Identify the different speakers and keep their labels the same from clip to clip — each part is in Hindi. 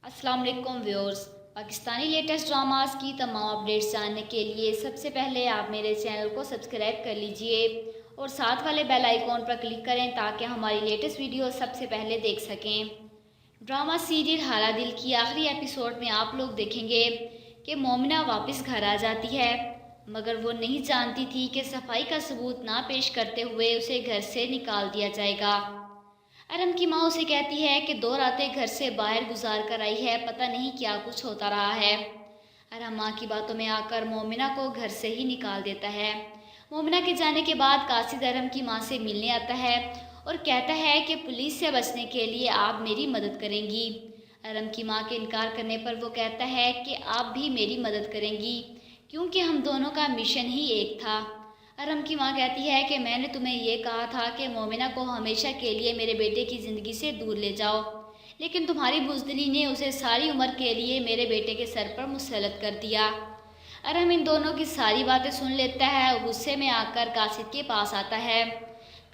Speaker 1: अस्सलाम वालेकुम व्यूअर्स। पाकिस्तानी लेटेस्ट ड्रामास की तमाम अपडेट्स जानने के लिए सबसे पहले आप मेरे चैनल को सब्सक्राइब कर लीजिए और साथ वाले बेल आइकॉन पर क्लिक करें ताकि हमारी लेटेस्ट वीडियो सबसे पहले देख सकें। ड्रामा सीरियल हाला दिल की आखिरी एपिसोड में आप लोग देखेंगे कि मोमिना वापस घर आ जाती है, मगर वो नहीं जानती थी कि सफाई का सबूत ना पेश करते हुए उसे घर से निकाल दिया जाएगा। अरम की माँ उसे कहती है कि 2 रातें घर से बाहर गुजार कर आई है, पता नहीं क्या कुछ होता रहा है। अरम माँ की बातों में आकर मोमिना को घर से ही निकाल देता है। मोमिना के जाने के बाद कासिद अरम की माँ से मिलने आता है और कहता है कि पुलिस से बचने के लिए आप मेरी मदद करेंगी। अरम की माँ के इनकार करने पर वो कहता है कि आप भी मेरी मदद करेंगी क्योंकि हम दोनों का मिशन ही एक था। अरम की माँ कहती है कि मैंने तुम्हें ये कहा था कि मोमिना को हमेशा के लिए मेरे बेटे की ज़िंदगी से दूर ले जाओ, लेकिन तुम्हारी बुज़दिली ने उसे सारी उम्र के लिए मेरे बेटे के सर पर मुसल्लत कर दिया। अरम इन दोनों की सारी बातें सुन लेता है और गुस्से में आकर कासिद के पास आता है।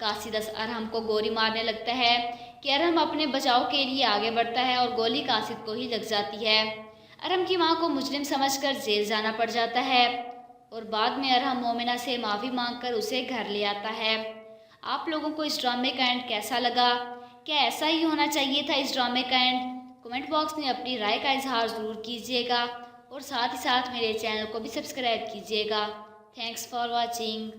Speaker 1: कासिद अरहम को गोली मारने लगता है कि अरहम अपने बचाव के लिए आगे बढ़ता है और गोली कासिद को ही लग जाती है। अरहम की माँ को मुजरिम समझकर जेल जाना पड़ जाता है और बाद में अरहम मोमिना से माफ़ी मांगकर उसे घर ले आता है। आप लोगों को इस ड्रामे का एंड कैसा लगा? क्या ऐसा ही होना चाहिए था इस ड्रामे का एंड? कमेंट बॉक्स में अपनी राय का इजहार ज़रूर कीजिएगा और साथ ही साथ मेरे चैनल को भी सब्सक्राइब कीजिएगा। Thanks for watching.